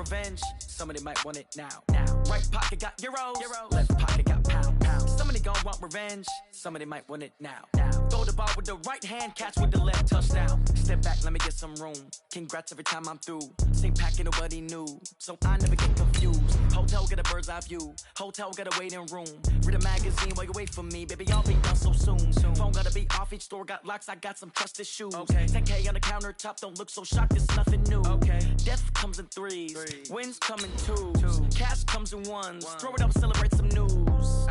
revenge. Somebody might want it now. Right pocket got euros. Left pocket got pound. Somebody gon' want revenge. Somebody might want it now. Throw the ball with the right hand, catch with the left, touchdown. Step back, let me get some room. Congrats every time I'm through. Same packet, nobody knew, so I never get confused. Hotel get a bird's eye view. Hotel got a waiting room. Read a magazine while you wait for me, baby. I'll be done so soon. Phone gotta be off, each store got locks. I got some trusted shoes. 10K on the countertop, don't look so shocked. It's nothing new. Death comes in threes. Wins come in twos. Cash comes in ones. Throw it up, celebrate some news.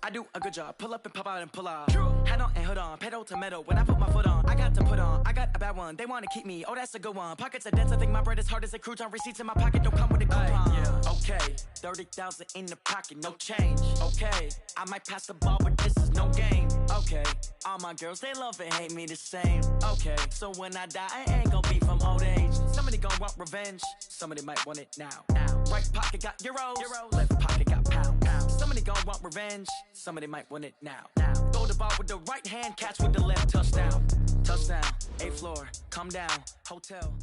I do a good job. Pull up and pop out and pull out. Hat on and hood on. Pedal to metal. When I put my foot on, I got to put on. I got a bad one. They want to keep me. Oh, that's a good one. Pockets are dense. I think my bread is hard as a crouton. Receipts in my pocket don't come with a coupon. Okay, 30,000 in the pocket, no change. Okay, I might pass the ball, but this is no game. Okay, all my girls, they love and hate me the same. Okay, so when I die, I ain't gonna be from old age. Somebody gon' want revenge. Somebody might want it now. Right pocket got euros. Left pocket got pound. Somebody gon' want revenge. Somebody might want it now. Throw the ball with the right hand, catch with the left, touchdown. Touchdown, 8th floor, come down, hotel.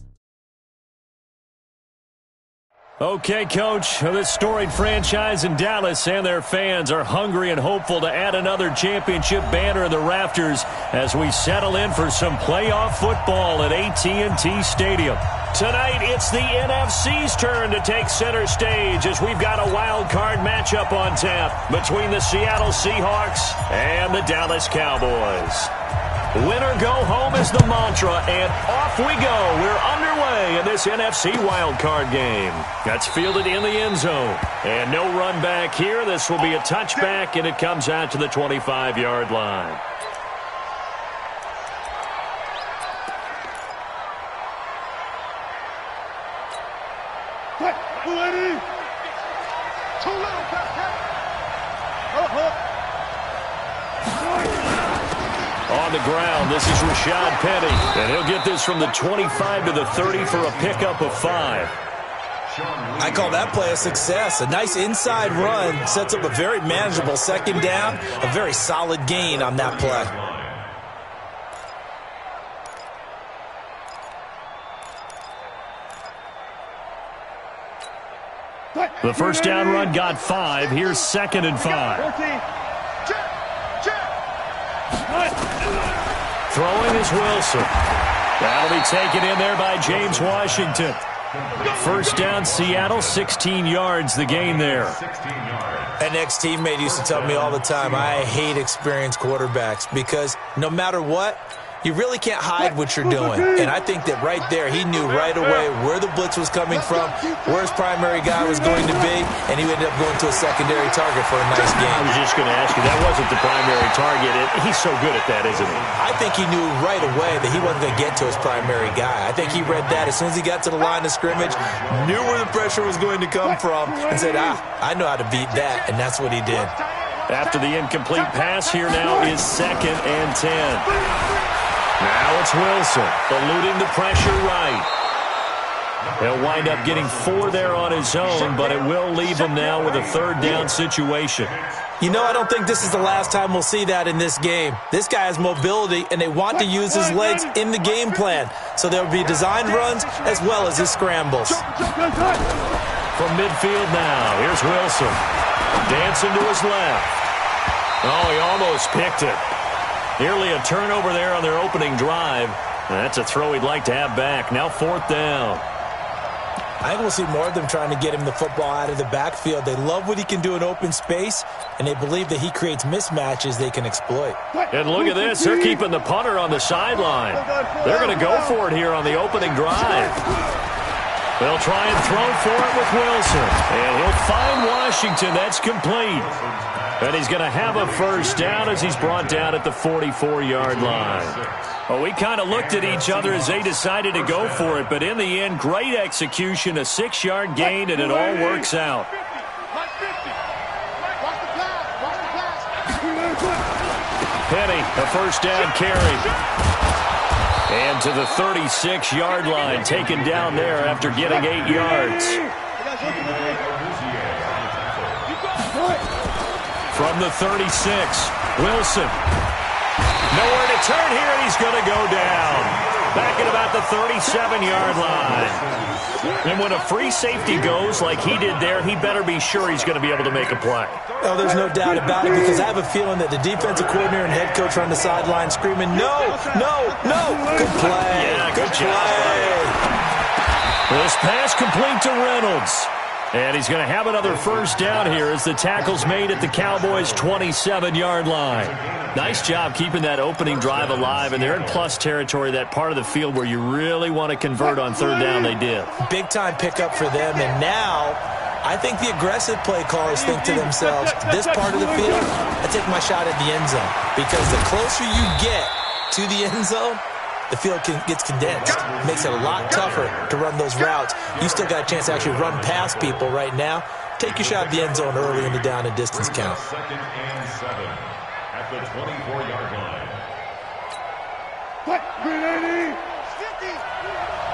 Okay, Coach, this storied franchise in Dallas and their fans are hungry and hopeful to add another championship banner in the rafters as we settle in for some playoff football at AT&T Stadium. Tonight, it's the NFC's turn to take center stage as we've got a wild card matchup on tap between the Seattle Seahawks and the Dallas Cowboys. Win or go home is the mantra, and off we go. We're underway in this NFC wildcard game. That's fielded in the end zone. And no run back here. This will be a touchback, and it comes out to the 25-yard line. On the ground, this is Rashad Penny, and he'll get this from the 25 to the 30 for a pickup of 5. I call that play a success. A nice inside run sets up a very manageable second down, a very solid gain on that play. The first down run got 5. Here's 2nd and 5. Throwing is Wilson. That'll be taken in there by James Washington. First down, Seattle, 16 yards, the gain there. An ex-teammate used to tell me all the time, I hate experienced quarterbacks because no matter what, you really can't hide what you're doing. And I think that right there, he knew right away where the blitz was coming from, where his primary guy was going to be, and he ended up going to a secondary target for a nice game. I was just going to ask you, that wasn't the primary target. He's so good at that, isn't he? I think he knew right away that he wasn't going to get to his primary guy. I think he read that as soon as he got to the line of scrimmage, knew where the pressure was going to come from, and said, I know how to beat that, and that's what he did. After the incomplete pass, here now is 2nd and 10. Now it's Wilson, eluding the pressure right. He'll wind up getting 4 there on his own, but it will leave him now with a 3rd down situation. You know, I don't think this is the last time we'll see that in this game. This guy has mobility, and they want to use his legs in the game plan. So there will be designed runs as well as his scrambles. From midfield now, here's Wilson. Dancing to his left. Oh, he almost picked it. Nearly a turnover there on their opening drive. That's a throw he'd like to have back. Now 4th down. I think we'll see more of them trying to get him the football out of the backfield. They love what he can do in open space, and they believe that he creates mismatches they can exploit. And look at this. They're keeping the punter on the sideline. They're going to go for it here on the opening drive. They'll try and throw for it with Wilson. And he'll find Washington. That's complete. And he's going to have a first down as he's brought down at the 44-yard line. Well, we kind of looked at each other as they decided to go for it, but in the end, great execution, a 6-yard gain, and it all works out. Penny, a first down carry. And to the 36-yard line, taken down there after getting 8 yards. From the 36, Wilson. Nowhere to turn here, and he's going to go down. back at about the 37-yard line. And when a free safety goes like he did there, he better be sure he's going to be able to make a play. Oh, there's no doubt about it, because I have a feeling that the defensive coordinator and head coach are on the sideline screaming, no, no, no. Good play. Yeah, good play. This pass complete to Reynolds. And he's going to have another first down here as the tackle's made at the Cowboys' 27-yard line. Nice job keeping that opening drive alive, and they're in plus territory, that part of the field where you really want to convert on third down. They did. Big-time pickup for them, and now I think the aggressive play callers think to themselves, this part of the field, I take my shot at the end zone, because the closer you get to the end zone, the field gets condensed. Makes it a lot tougher to run those routes. You still got a chance to actually run past people right now. Take your shot at the end zone early in the down and distance count. 2nd and 7 at the 24-yard line. What? 380. 50.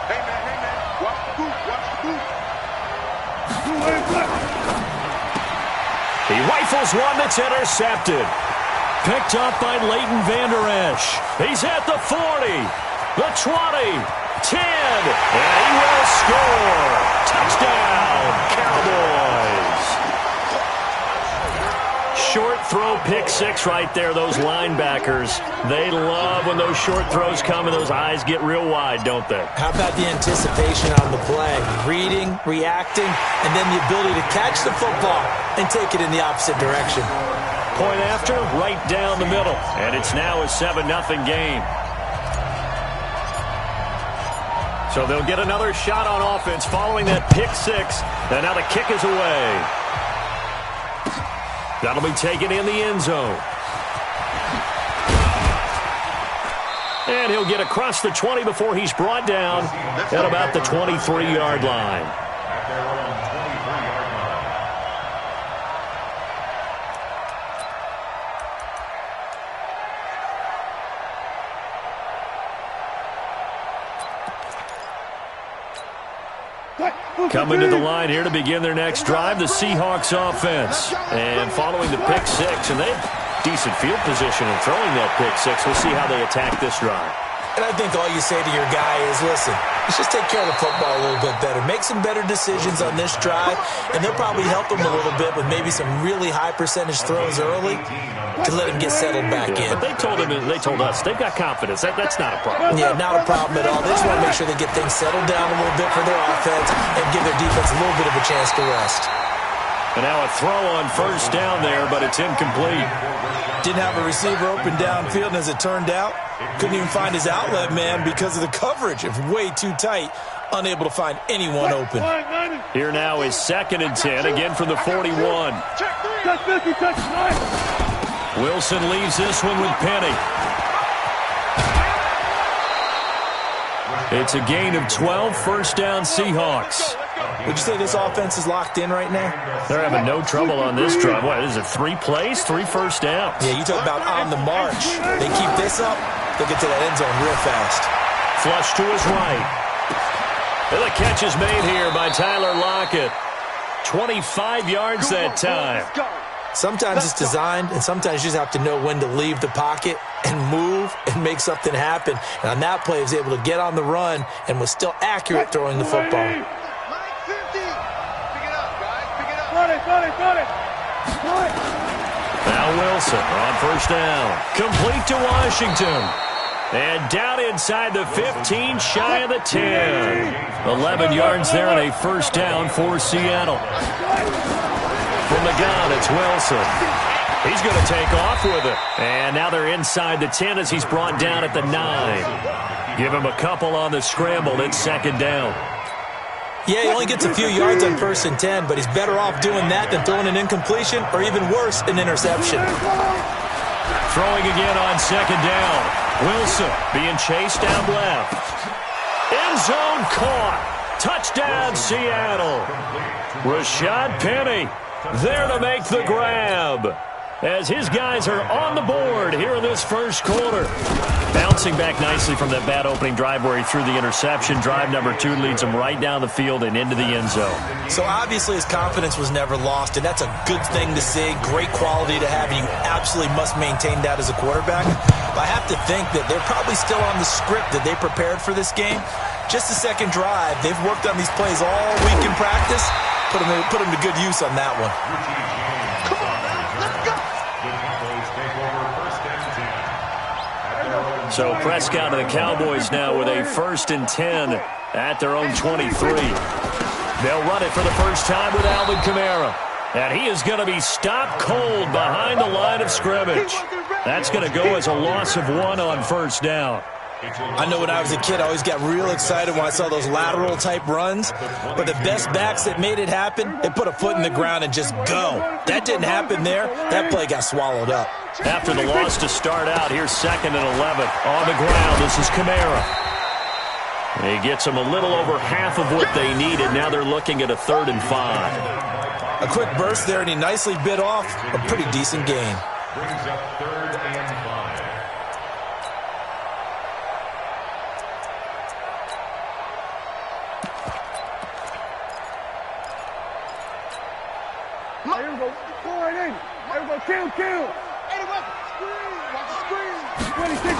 Hey, man. Watch the boot. He rifles one that's intercepted. Picked up by Leighton Vander Esch. He's at the 40. The 20, 10, and he will score. Touchdown, Cowboys. Short throw, pick six right there, those linebackers. They love when those short throws come and those eyes get real wide, don't they? How about the anticipation on the play? Reading, reacting, and then the ability to catch the football and take it in the opposite direction. Point after, right down the middle. And it's now a 7-0 game. So they'll get another shot on offense following that pick six. And now the kick is away. That'll be taken in the end zone. And he'll get across the 20 before he's brought down at about the 23-yard line. Coming to the line here to begin their next drive, the Seahawks offense. And following the pick six, and they have decent field position in throwing that pick six. We'll see how they attack this drive. And I think all you say to your guy is, listen, let's just take care of the football a little bit better. Make some better decisions on this drive, and they'll probably help him a little bit with maybe some really high percentage throws early to let him get settled back in. But they told us, they've got confidence. That's not a problem. Yeah, not a problem at all. They just want to make sure they get things settled down a little bit for their offense and give their defense a little bit of a chance to rest. And now a throw on first down there, but it's incomplete. Didn't have a receiver open downfield, and as it turned out, couldn't even find his outlet man because of the coverage. It's way too tight, unable to find anyone open. Here now is 2nd and 10, again from the 41. Wilson leaves this one with Penny. It's a gain of 12, first down Seahawks. Would you say this offense is locked in right now? They're having no trouble on this drive. What, is it 3 plays, 3 first downs? Yeah, you talk about on the march. They keep this up, they'll get to that end zone real fast. Flush to his right. And the catch is made here by Tyler Lockett. 25 yards that time. Sometimes it's designed, and sometimes you just have to know when to leave the pocket and move and make something happen. And on that play, he was able to get on the run and was still accurate throwing the football. Now Wilson on first down. Complete to Washington. And down inside the 15, shy of the 10. 11 yards there and a first down for Seattle. From the gun, it's Wilson. He's going to take off with it. And now they're inside the 10 as he's brought down at the 9. Give him a couple on the scramble. It's 2nd down. Yeah, he only gets a few yards on 1st and 10, but he's better off doing that than throwing an incompletion or even worse, an interception. Throwing again on 2nd down. Wilson being chased down left. End zone caught. Touchdown, Seattle. Rashad Penny there to make the grab as his guys are on the board here in this first quarter. Bouncing back nicely from that bad opening drive where he threw the interception. Drive number 2 leads him right down the field and into the end zone. So obviously his confidence was never lost, and that's a good thing to see. Great quality to have, and you absolutely must maintain that as a quarterback. I have to think that they're probably still on the script that they prepared for this game. Just the second drive. They've worked on these plays all week in practice. Put them to good use on that one. Come on, let's go. The Cowboys take over first and 10 at their own. So Prescott and the Cowboys now with a 1st and 10 at their own 23. They'll run it for the first time with Alvin Kamara. And he is going to be stopped cold behind the line of scrimmage. That's going to go as a loss of 1 on first down. I know when I was a kid, I always got real excited when I saw those lateral-type runs. But the best backs that made it happen, they put a foot in the ground and just go. That didn't happen there. That play got swallowed up. After the loss to start out, here's 2nd and 11. On the ground, this is Kamara. He gets them a little over half of what they needed. Now they're looking at a 3rd and 5. A quick burst there, and he nicely bit off a pretty decent gain. Brings up 3rd and 5. Here we go. Go right in. Here we go. Kill. Anyway, screen. Watch the screen. 26.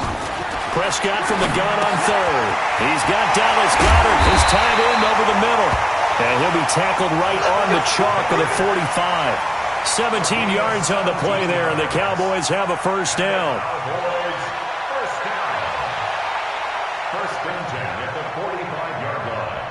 Prescott from the gun on 3rd. He's got Dallas Goedert. His tight end over the middle. And he'll be tackled right on the chalk of the 45. 17 yards on the play there, and the Cowboys have a first down. Cowboys, first down. 1st and 10 at the 45-yard line.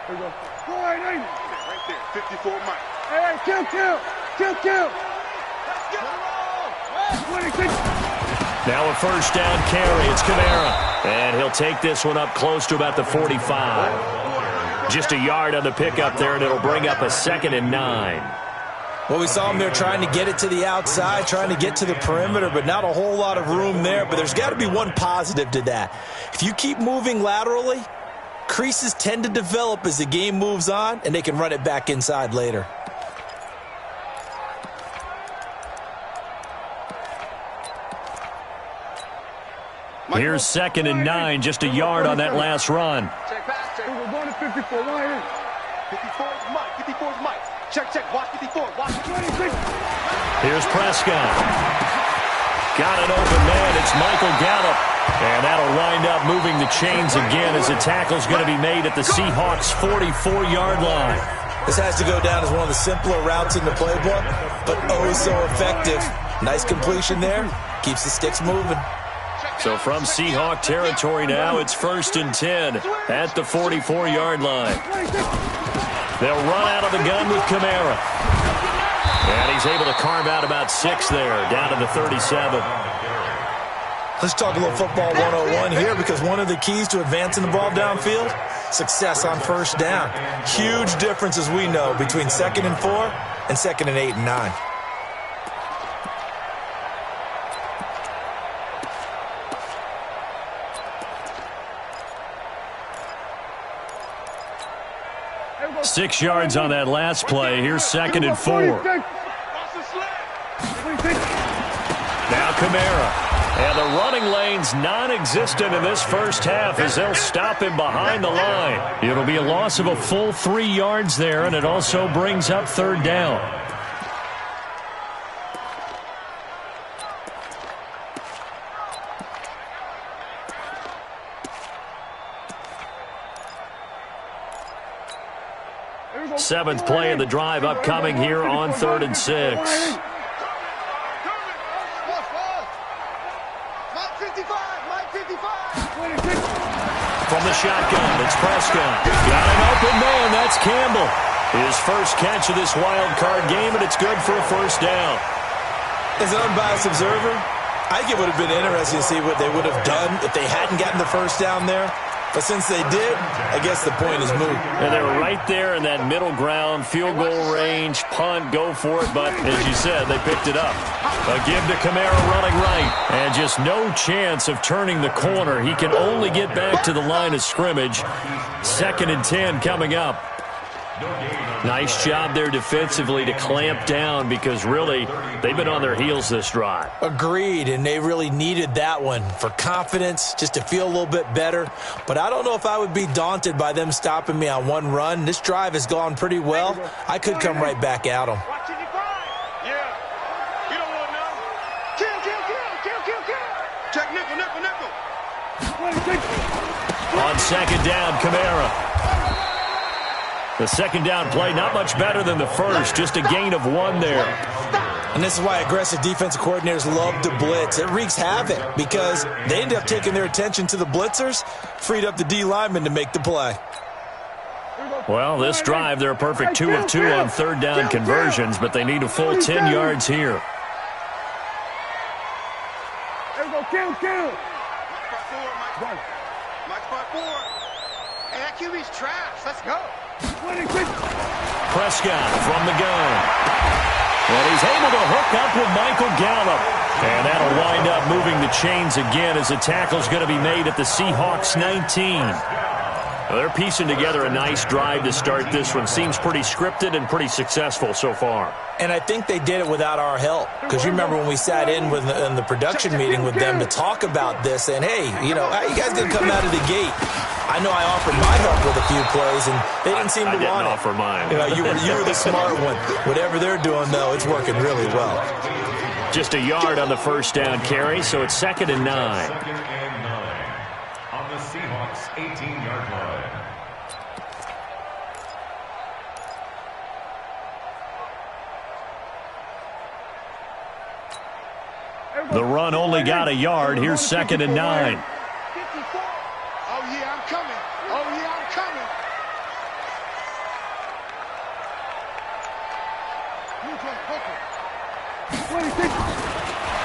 Here we go. Go right in. Right there. 54 Mike. Hey, kill. Let's get the roll. 26. Now a first down carry. It's Kamara. And he'll take this one up close to about the 45. Just a yard on the pickup there, and it'll bring up a 2nd and 9. Well, we saw him there trying to get it to the outside, trying to get to the perimeter, but not a whole lot of room there. But there's got to be one positive to that. If you keep moving laterally, creases tend to develop as the game moves on, and they can run it back inside later. Here's 2nd and 9, just a yard on that last run. Check back. We're going to 54. Right in. 54's Mike. 54's Mike. Check. Watch 54. Watch 26. Here's Prescott. Got an open man. It's Michael Gallup. And that'll wind up moving the chains again as the tackle's going to be made at the Seahawks' 44-yard line. This has to go down as one of the simpler routes in the playbook, but oh so effective. Nice completion there. Keeps the sticks moving. So from Seahawk territory now, it's 1st and 10 at the 44-yard line. They'll run out of the gun with Kamara. And he's able to carve out about 6 there, down to the 37. Let's talk a little football 101 here, because one of the keys to advancing the ball downfield, success on first down. Huge difference, as we know, between 2nd and 4 and 2nd and 8 and 9. Six yards on that last play. Here's 2nd and 4. Now Kamara. And the running lane's non-existent in this first half as they'll stop him behind the line. It'll be a loss of a full 3 yards there, and it also brings up 3rd down. Seventh play of the drive upcoming here on 3rd and 6. From the shotgun, it's Prescott. Got an open man, that's Campbell. His first catch of this wild card game, and it's good for a first down. As an unbiased observer, I think it would have been interesting to see what they would have done if they hadn't gotten the first down there. But since they did, I guess the point is moot. And they were right there in that middle ground, field goal range, punt, go for it. But as you said, they picked it up. A give to Kamara running right. And just no chance of turning the corner. He can only get back to the line of scrimmage. 2nd and 10 coming up. Nice job there defensively to clamp down because really they've been on their heels this drive. Agreed, and they really needed that one for confidence, just to feel a little bit better. But I don't know if I would be daunted by them stopping me on one run. This drive has gone pretty well. I could come right back at them. Check nickel. On second down, Kamara. The second down play, not much better than the first, just a gain of 1 there. And this is why aggressive defensive coordinators love to blitz. It wreaks havoc because they end up taking their attention to the blitzers, freed up the D lineman to make the play. Well, this drive, they're a perfect 2 of 2 on third down conversions, but they need a full 10 yards here. There we go, kill. Mike spot 4. Hey, that QB's trash. Let's go. Prescott from the gun. And he's able to hook up with Michael Gallup. And that'll wind up moving the chains again as the tackle's going to be made at the Seahawks 19. Well, they're piecing together a nice drive to start this one. Seems pretty scripted and pretty successful so far. And I think they did it without our help. Because you remember when we sat in the production meeting with them to talk about this, and hey, you know, how you guys didn't come out of the gate? I know I offered my help with a few plays, and they didn't seem to want it. I didn't offer mine. You know, you were the smart one. Whatever they're doing, though, it's working really well. Just a yard on the first down carry, so it's 2nd and 9. 2nd and 9 on the Seahawks 18-yard line. The run only got a yard. Here's 2nd and 9. Oh, yeah, I'm coming.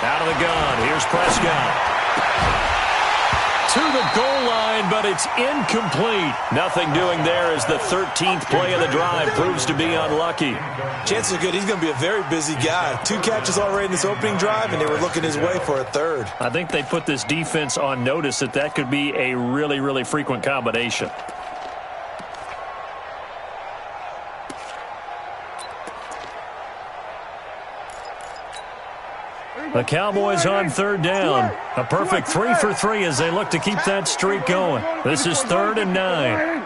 Out of the gun. Here's Prescott. To the goal line, but it's incomplete. Nothing doing there as the 13th play of the drive proves to be unlucky. Chances are good he's going to be a very busy guy. 2 catches already in this opening drive, and they were looking his way for a 3rd. I think they put this defense on notice that could be a really, really frequent combination. The Cowboys on 3rd down. A perfect 3 for 3 as they look to keep that streak going. This is 3rd and 9.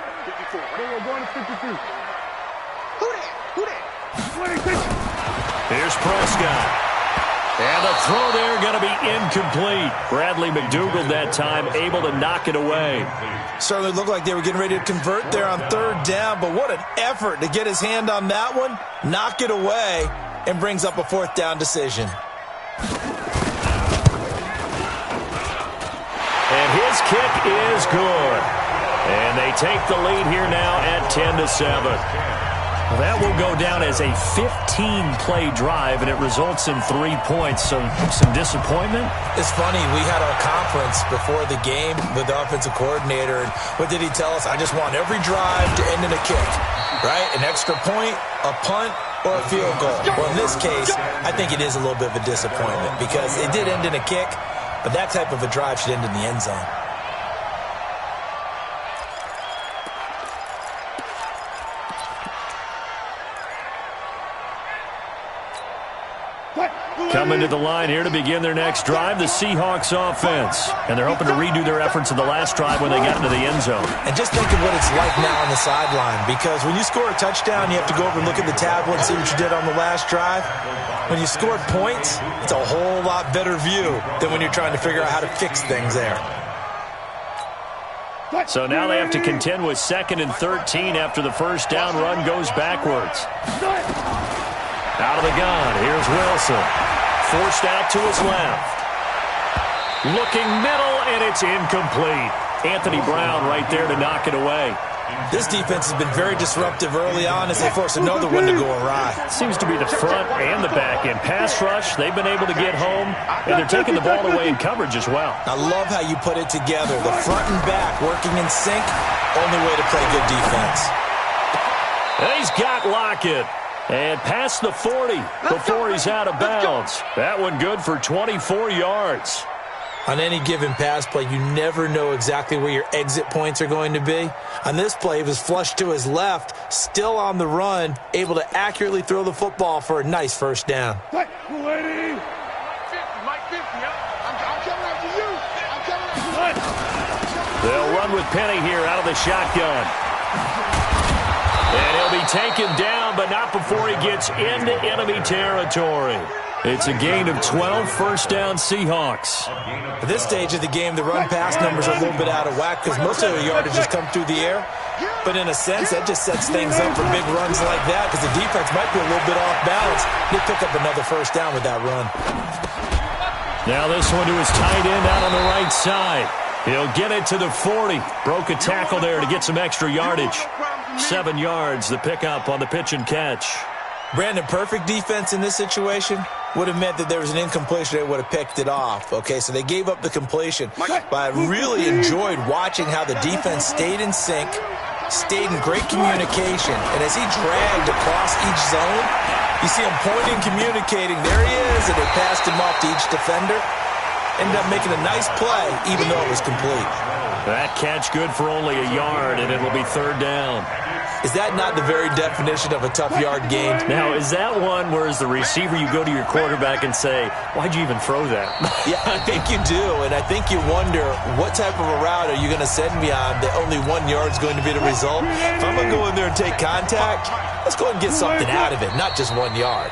Here's Prescott. And the throw there going to be incomplete. Bradley McDougald that time able to knock it away. Certainly looked like they were getting ready to convert there on 3rd down, but what an effort to get his hand on that one, knock it away, and brings up a 4th down decision. And his kick is good. And they take the lead here now at 10-7. That will go down as a 15-play drive, and it results in 3 points. So some disappointment. It's funny. We had our conference before the game with the offensive coordinator, and what did he tell us? I just want every drive to end in a kick, right? An extra point, a punt, or a field goal. Well, in this case, I think it is a little bit of a disappointment because it did end in a kick, but that type of a drive should end in the end zone. Coming to the line here to begin their next drive, the Seahawks offense. And they're hoping to redo their efforts of the last drive when they got into the end zone. And just think of what it's like now on the sideline, because when you score a touchdown, you have to go over and look at the tablet and see what you did on the last drive. When you scored points, it's a whole lot better view than when you're trying to figure out how to fix things there. So now they have to contend with 2nd and 13 after the first down run goes backwards. Out of the gun, here's Wilson. Forced out to his left. Looking middle, and it's incomplete. Anthony Brown right there to knock it away. This defense has been very disruptive early on as they force another one to go awry. Seems to be the front and the back end. Pass rush, they've been able to get home, and they're taking the ball away in coverage as well. I love how you put it together. The front and back working in sync, only way to play good defense. And he's got Lockett. And past the 40 before he's out of bounds. That one good for 24 yards. On any given pass play, you never know exactly where your exit points are going to be. On this play, it was flushed to his left, still on the run, able to accurately throw the football for a nice first down. Mike 50, I'm coming after you. I'm coming after you. They'll run with Penny here out of the shotgun. And he'll be taken down, but not before he gets into enemy territory. It's a gain of 12, first down Seahawks. At this stage of the game, the run-pass numbers are a little bit out of whack because most of the yardage has come through the air. But in a sense, that just sets things up for big runs like that because the defense might be a little bit off balance. They pick up another first down with that run. Now this one to his tight end out on the right side. He'll get it to the 40. Broke a tackle there to get some extra yardage. 7 yards, the pickup on the pitch and catch. Brandon, perfect defense in this situation would have meant that there was an incompletion. They would have picked it off. Okay, so they gave up the completion. But I really enjoyed watching how the defense stayed in sync, stayed in great communication. And as he dragged across each zone, you see him pointing, communicating. There he is, and they passed him off to each defender. Ended up making a nice play, even though it was complete. That catch good for only a yard, and it'll be third down. Is that not the very definition of a tough yard gain? Now, is that one where as the receiver you go to your quarterback and say, why'd you even throw that? Yeah, I think you do, and I think you wonder what type of a route are you going to send me on that only 1 yard is going to be the result? If I'm going to go in there and take contact, let's go and get something out of it, not just 1 yard.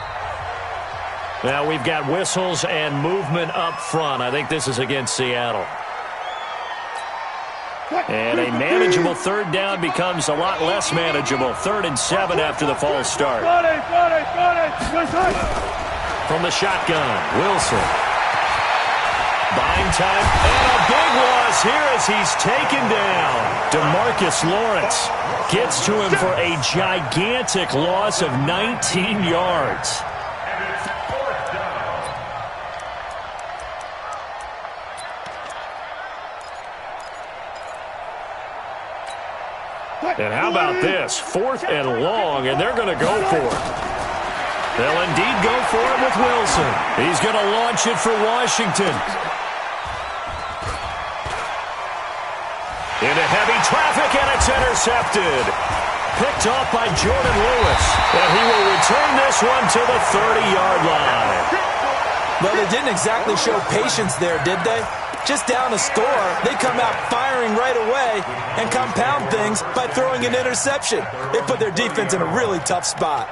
Now we've got whistles and movement up front. I think this is against Seattle. And a manageable third down becomes a lot less manageable. 3rd and 7 after the false start. From the shotgun, Wilson. Buying time, and a big loss here as he's taken down. DeMarcus Lawrence gets to him for a gigantic loss of 19 yards. And how about this? 4th and long, and they're going to go for it. They'll indeed go for it with Wilson. He's going to launch it for Washington. Into heavy traffic, and it's intercepted. Picked off by Jordan Lewis. And he will return this one to the 30-yard line. Well, they didn't exactly show patience there, did they? Just down a score, they come out firing right away and compound things by throwing an interception. They put their defense in a really tough spot.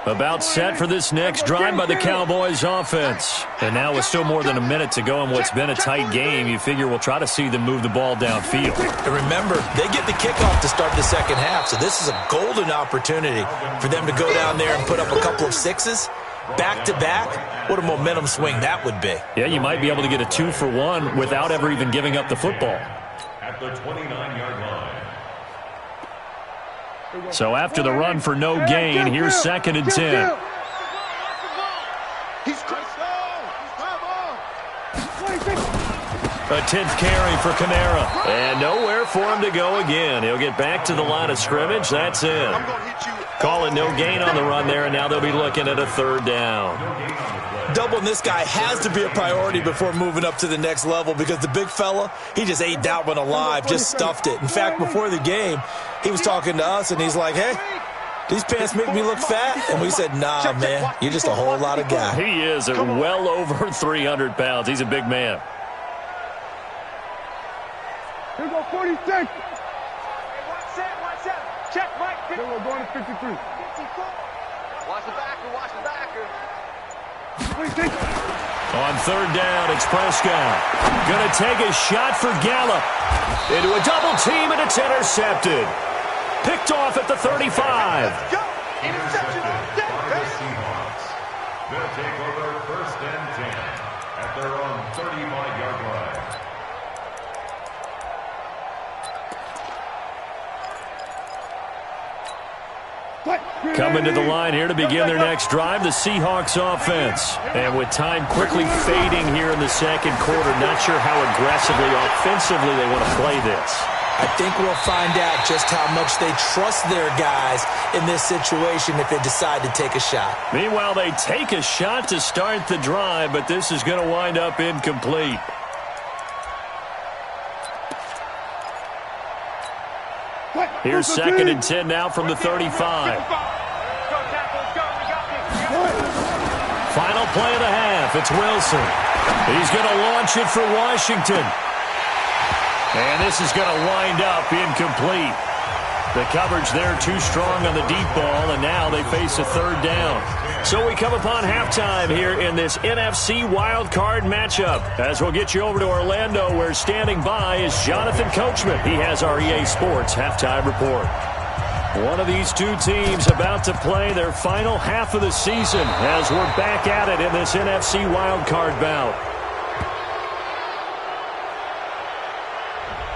About set for this next drive by the Cowboys offense. And now with still more than a minute to go in what's been a tight game, you figure we'll try to see them move the ball downfield. And remember, they get the kickoff to start the second half, so this is a golden opportunity for them to go down there and put up a couple of sixes back-to-back. What a momentum swing that would be. Yeah, you might be able to get a 2-for-1 without ever even giving up the football. At the 29-yard line. So after the run for no gain, here's 2nd and 10. A 10th carry for Kamara. And nowhere for him to go again. He'll get back to the line of scrimmage. That's it. Call it no gain on the run there, and now they'll be looking at a 3rd down. Doubling this guy has to be a priority before moving up to the next level because the big fella, he just ate that one alive, just stuffed it. In fact, before the game, he was talking to us, and he's like, hey, these pants make me look fat? And we said, nah, man, you're just a whole lot of guy. He is at well over 300 pounds. He's a big man. Here we go, 46. Hey, watch out. Check, Mike. Here we go, going to 53. Watch the backer. On 3rd down, it's Prescott. Going to take a shot for Gallup. Into a double team, and it's intercepted. Picked off at the 35. Interception by the Seahawks. They'll take over 1st and 10 at their own 35-yard line. Coming to the line here to begin their next drive, the Seahawks offense. And with time quickly fading here in the 2nd quarter, not sure how aggressively, offensively they want to play this. I think we'll find out just how much they trust their guys in this situation if they decide to take a shot. Meanwhile, they take a shot to start the drive, but this is going to wind up incomplete. Here's 2nd and 10 now from the 35. Final play of the half. It's Wilson. He's going to launch it for Washington. And this is going to wind up incomplete. The coverage there too strong on the deep ball, and now they face a 3rd down. So we come upon halftime here in this NFC wildcard matchup. As we'll get you over to Orlando, where standing by is Jonathan Coachman. He has our EA Sports halftime report. One of these two teams about to play their final half of the season as we're back at it in this NFC wildcard bout.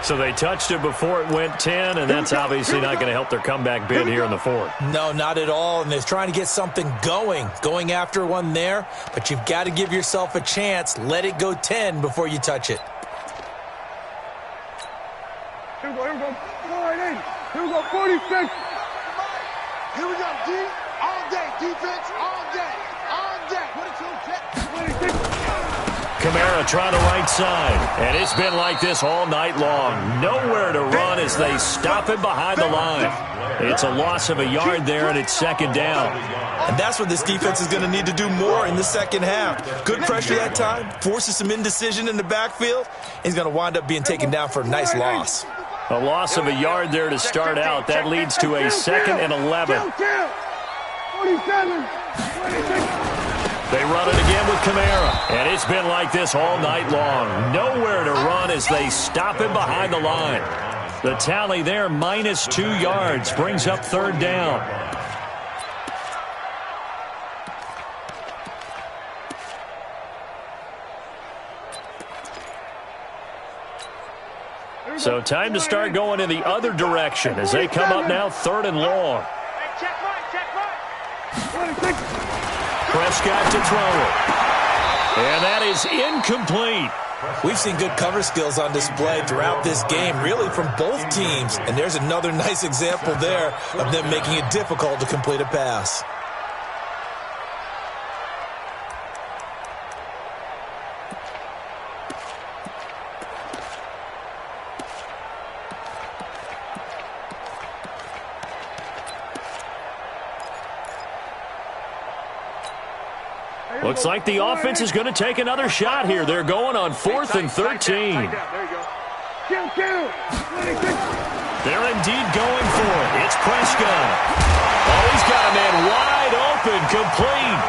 So they touched it before it went 10, and that's obviously not going to help their comeback bid here in the 4th. No, not at all, and they're trying to get something going after one there, but you've got to give yourself a chance. Let it go 10 before you touch it. Here we go. Go right in. Here we go, 46. Here we go, D. All day. Defense, all day. All day. 26. Kamara trying the right side, and it's been like this all night long. Nowhere to run as they stop him behind the line. It's a loss of a yard there, and it's 2nd down. And that's what this defense is going to need to do more in the second half. Good pressure that time, forces some indecision in the backfield, and he's going to wind up being taken down for a nice loss. A loss of a yard there to start out. That leads to a 2nd and 11. 47. 26. They run it again with Kamara, and it's been like this all night long. Nowhere to run as they stop him behind the line. The tally there, -2 yards, brings up 3rd down. So time to start going in the other direction as they come up now 3rd and long. Prescott to throw it. And that is incomplete. We've seen good cover skills on display throughout this game, really from both teams. And there's another nice example there of them making it difficult to complete a pass. Looks like the offense is going to take another shot here. They're going on 4th and 13. There you go. They're indeed going for it. It's Prescott. Oh, he's got a man wide open, complete.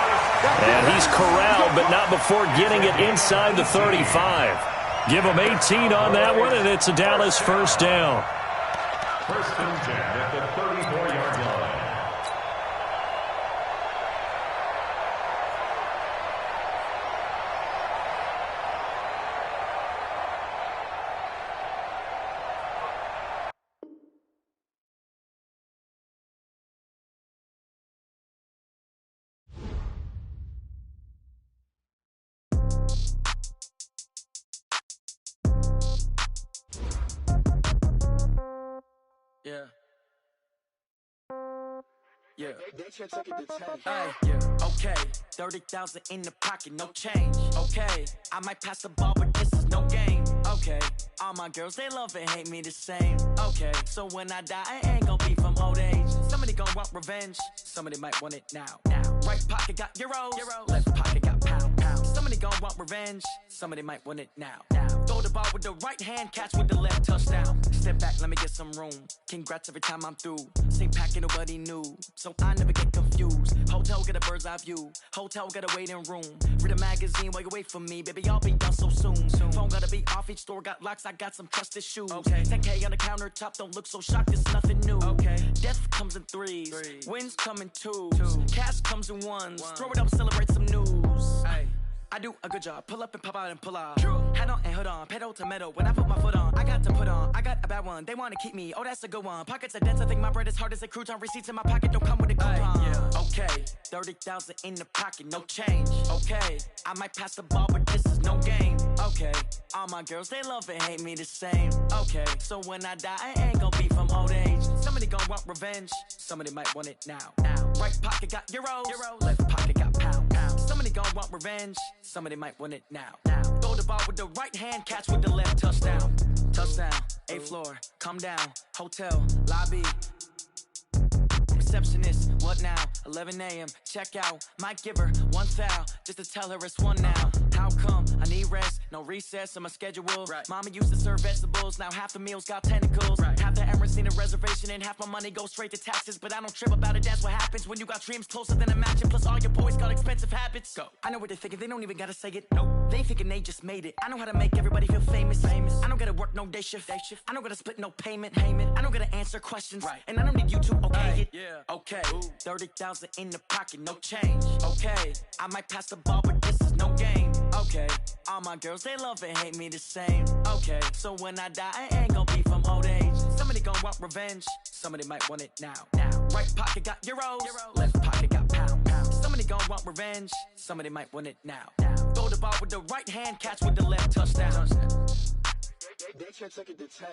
And he's corralled, but not before getting it inside the 35. Give him 18 on that one, and it's a Dallas 1st down. 1st and 10 at the 34-yard line. Yeah. Okay. 30,000 in the pocket, no change. Okay. I might pass the ball, but this is no game. Okay. All my girls, they love and hate me the same. Okay. So when I die, I ain't gonna be from old age. Somebody gonna want revenge. Somebody might want it now. Right pocket got euros. Left pocket got pound. Somebody gonna want revenge. Somebody might want it now. Throw the ball with the right hand, catch with the left, touchdown. Step back, let me get some room. Congrats every time I'm through. Same packet, nobody knew, so I never get confused. Hotel get a bird's eye view. Hotel got a waiting room. Read a magazine while you wait for me, baby. I'll be done so soon. Phone gotta be off. Each store got locks. I got some trusted shoes. Okay. 10K on the countertop. Don't look so shocked. It's nothing new. Okay. Death comes in threes. Wins come in twos. Cash comes in ones. Throw it up, celebrate some news. Ay. I I do a good job. Pull up and pop out and pull off. Hat on and hood on, pedal to metal. When I put my foot on, I got to put on. I got a bad one, they wanna keep me. Oh, that's a good one. Pockets are dense, I think my bread is hard as a crouton. Receipts in my pocket don't come with a coupon. Okay, 30,000 in the pocket, no change. Okay, I might pass the ball, but this is no game. Okay, all my girls, they love and hate me the same. Okay, so when I die, I ain't gon' be from old age. Somebody gon' want revenge, somebody might want it now. Right pocket got euros, left pocket got pound. Somebody gon' want revenge, somebody might want it now. Throw the ball with the right hand, catch with the left, touchdown. Touchdown, 8th floor, come down, hotel, lobby. Receptionist, what now? 11 a.m. check out. Might give her one foul just to tell her it's one now. How come? I need rest, no recess on my schedule. Mama used to serve vegetables, now half the meals got tentacles. Half the Emirates need a reservation and half my money goes straight to taxes. But I don't trip about it, that's what happens when you got dreams closer than a match. And plus all your boys got expensive habits. Go. I know what they're thinking, they don't even gotta say it. Nope. They thinking they just made it. I know how to make everybody feel famous. I don't gotta work no day shift. I don't gotta split no payment. I don't gotta answer questions. And I don't need you to okay it. Okay, 30,000 in the pocket, no change. Okay, I might pass the ball, but this is no game. Okay, all my girls, they love and hate me the same. Okay, so when I die, I ain't gon' be from old age. Somebody gon' want revenge, somebody might want it now. Right pocket got euros, left pocket got pound. Somebody gon' want revenge, somebody might want it now. Throw the ball with the right hand, catch with the left, touchdown. They can't take it to 10.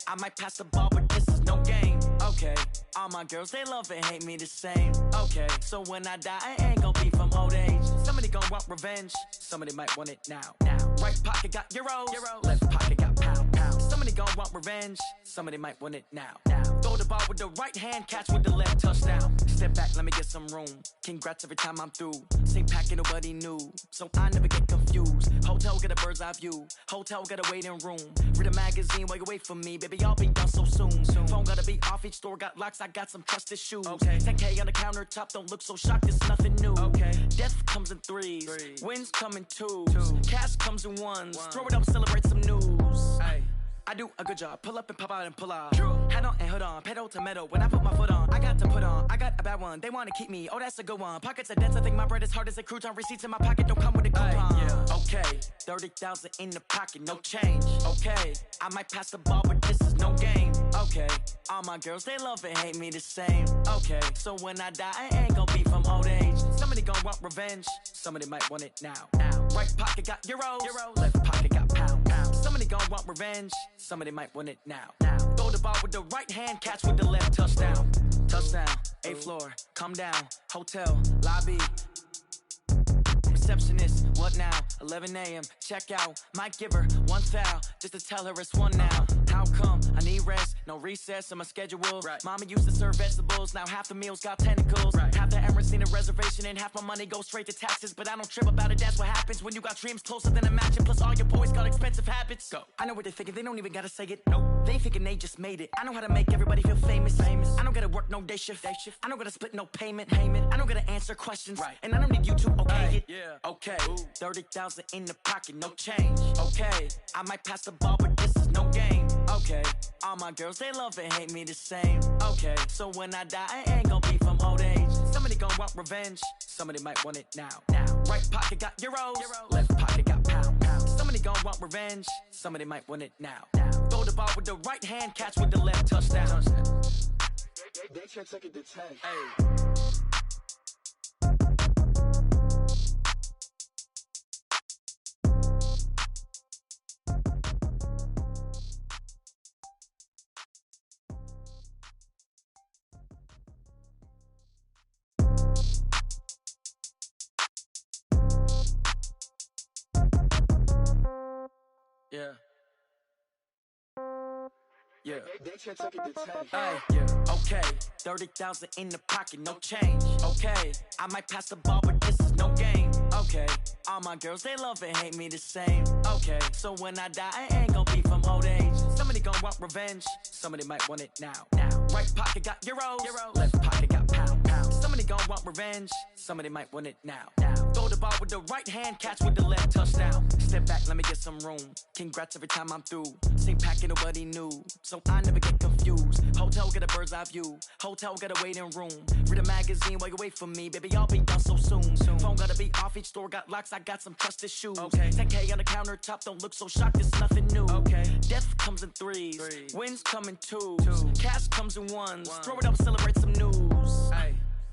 I might pass the ball, but this is no game. Okay, all my girls, they love and hate me the same. Okay, so when I die, I ain't gon' be from old age. Somebody gon' want revenge, somebody might want it now. Right pocket got euros, left pocket got pound. Somebody gon' want revenge, somebody might want it now. Throw the ball with the right hand, catch with the left, touchdown. Step back, let me get some room. Congrats every time I'm through. Same packet, nobody knew, so I never get confused. Hotel get a bird's eye view, hotel got a waiting room. Read a magazine while you wait for me, baby, I'll be done so soon. Phone gotta be off, each store got locks, I got some trusted shoes. 10K on the countertop, don't look so shocked, it's nothing new. Death comes in threes, wins come in twos. Cash comes in ones, throw it up, celebrate some news. I do a good job, pull up and pop out and pull off. Hat on and hood on, pedal to metal. When I put my foot on, I got to put on. I got a bad one, they wanna keep me. Oh, that's a good one. Pockets are dense, I think my bread is hard as a crouton. Receipts in my pocket don't come with a coupon. Okay, 30,000 in the pocket, no change. Okay, I might pass the ball, but this is no game. Okay, all my girls, they love and hate me the same. Okay, so when I die, I ain't gon' be from old age. Somebody gon' want revenge, somebody might want it now. Right pocket got euros, left pocket got pound. Somebody gon' want revenge, somebody might want it now. Throw the ball with the right hand, catch with the left, touchdown. Touchdown, 8th floor, come down, hotel, lobby. Receptionist, what now? 11 a.m. check out. Might give her one foul just to tell her it's one now. How come? I need rest, no recess on my schedule. Mama used to serve vegetables, now half the meals got tentacles. Half the Emirates need a reservation and half my money goes straight to taxes. But I don't trip about it, that's what happens when you got dreams closer than a match. And plus all your boys got expensive habits. Go. I know what they're thinking, they don't even gotta say it. Nope. They thinking they just made it. I know how to make everybody feel famous. I don't gotta work no day shift. I don't gotta split no payment. I don't gotta answer questions. And I don't need you to okay it. Okay, 30,000 in the pocket, no change. Okay, I might pass the ball, but this is no game. Okay, all my girls, they love and hate me the same. Okay, so when I die, I ain't gon' be from old age. Somebody gon' want revenge, somebody might want it now. Right pocket got euros, left pocket got pound. Somebody gon' want revenge, somebody might want it now. Throw the ball with the right hand, catch with the left, touchdown. They can't take it to 10. They can't take it to 10. Okay, 30,000 in the pocket, no change. Okay, I might pass the ball, but this is no game. Okay, all my girls, they love and hate me the same. Okay, so when I die, I ain't gon' be from old age. Somebody gon' want revenge, somebody might want it now. Right pocket got euro, left pocket got pound. Somebody gon' want revenge, somebody might want it now. Throw the ball with the right hand, catch with the left, touchdown. Step back, let me get some room. Congrats every time I'm through. Same packet, nobody knew, so I never get confused. Hotel get a bird's eye view, hotel get a waiting room. Read a magazine while you wait for me, baby, I'll be done so soon. Phone gotta be off, each store got locks, I got some trusted shoes. 10K on the countertop, don't look so shocked, it's nothing new. Death comes in threes, wins come in twos, cash comes in ones. Throw it up, celebrate some news.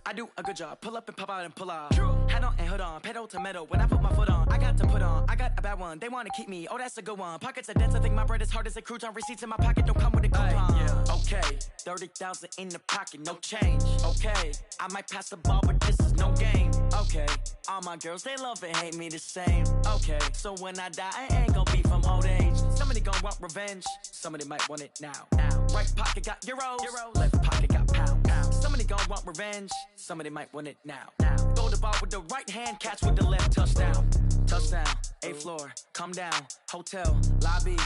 I do a good job, pull up and pop out and pull out. Head on and hood on, pedal to metal. When I put my foot on, I got to put on. I got a bad one, they wanna keep me, oh that's a good one. Pockets are dense, I think my bread is hard as a crouton. Receipts in my pocket don't come with a coupon. Okay, 30,000 in the pocket, no change. Okay, I might pass the ball, but this is no game. Okay, all my girls, they love and hate me the same. Okay, so when I die, I ain't gon' be from old age. Somebody gon' want revenge, somebody might want it now. Right pocket got euro, left pocket got pound. Somebody gon' want revenge, somebody might want it now. Throw the ball with the right hand, catch with the left, touchdown. Touchdown, 8th floor, come down, hotel, lobby.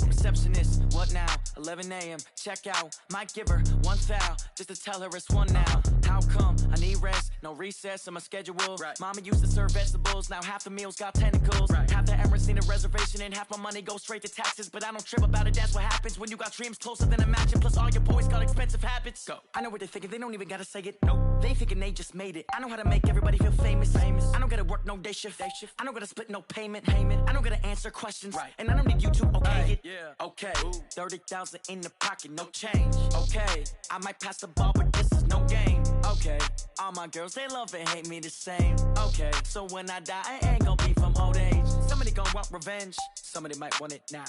Receptionist, what now? 11 a.m., check out. Might give her one foul, just to tell her it's one now. How come? I need rest, no recess in my schedule. Mama used to serve vegetables, now half the meals got tentacles. Half the Emirates need a reservation and half my money goes straight to taxes. But I don't trip about it, that's what happens when you got dreams closer than a mansion. Plus all your boys got expensive habits. I know what they're thinking, they don't even gotta say it. Nope, they thinking they just made it. I know how to make everybody feel famous. I don't gotta work no day shift. I don't gotta split no payment. I don't gotta answer questions. And I don't need you to okay it. Okay, 30,000 in the pocket, no change. Okay, I might pass the ball, but this is no game. Okay, all my girls, they love and hate me the same. Okay, so when I die, I ain't gon' be from old age. Somebody gon' want revenge, somebody might want it now.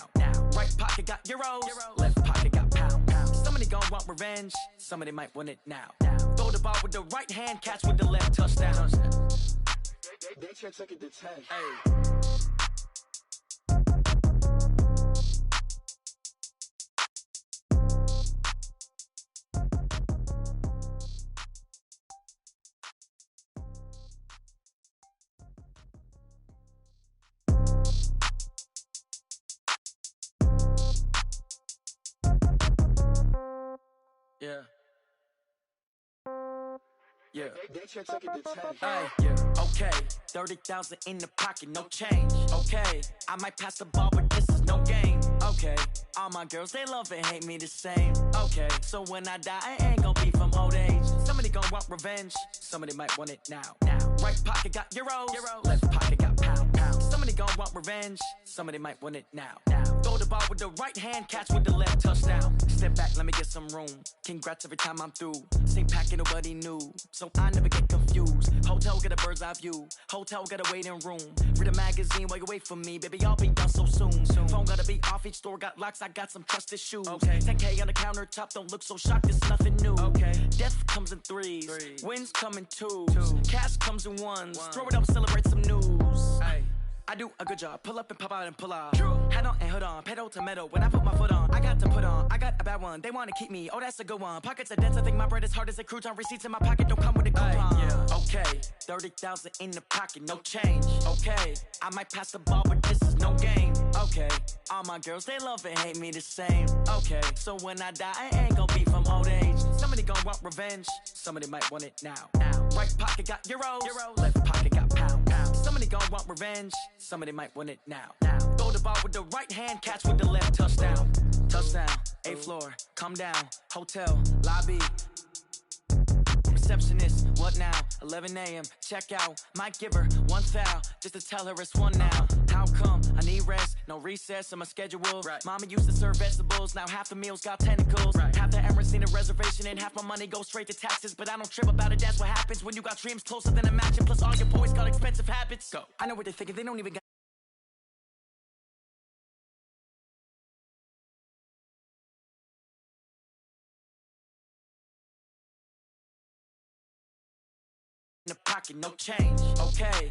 Right pocket got euros, left pocket got pound. Somebody gon' want revenge, somebody might want it now. Throw the ball with the right hand, catch with the left, touchdown. They took it to 10. They took it to 10. Okay, 30,000 in the pocket, no change. Okay, I might pass the ball, but this is no game. Okay, all my girls, they love and hate me the same. Okay, so when I die, I ain't gon' be from old age. Somebody gon' want revenge, somebody might want it now. Right pocket got euro, left pocket got pound. Somebody gon' want revenge, somebody might want it now. Throw the ball with the right hand, catch with the left, touchdown. Step back, let me get some room. Congrats every time I'm through. Same packet, nobody knew, so I never get confused. Hotel get a bird's eye view, hotel get a waiting room. Read a magazine while you wait for me, baby, I'll be done so soon. Phone gotta be off, each store got locks, I got some trusted shoes. 10K on the countertop, don't look so shocked, it's nothing new. Death comes in threes, wins come in twos, cash comes in ones. Throw it up, celebrate some news. I do a good job, pull up and pop out and pull out. Head on and hood on, pedal to metal. When I put my foot on, I got to put on. I got a bad one, they wanna keep me, oh that's a good one. Pockets are dense, I think my bread is hard as a crouton. Receipts in my pocket don't come with a coupon. Okay, 30,000 in the pocket, no change. Okay, I might pass the ball, but this is no game. Okay, all my girls, they love and hate me the same. Okay, so when I die, I ain't gon' be from old age. Somebody gon' want revenge, somebody might want it now. Right pocket got euros, left pocket got pound. Somebody gon' want revenge, somebody might want it now. Throw the ball with the right hand, catch with the left, touchdown. Touchdown, 8th floor, come down, hotel, lobby. Receptionist, what now? 11 a.m., check out. Might give her one foul, just to tell her it's one now. How come? I need rest, no recess in my schedule. Mama used to serve vegetables, now half the meals got tentacles. Half the Emirates need a reservation and half my money goes straight to taxes. But I don't trip about it, that's what happens when you got dreams closer than a mansion. Plus all your boys got expensive habits. I know what they're thinking, they don't even got in the pocket, no change. Okay,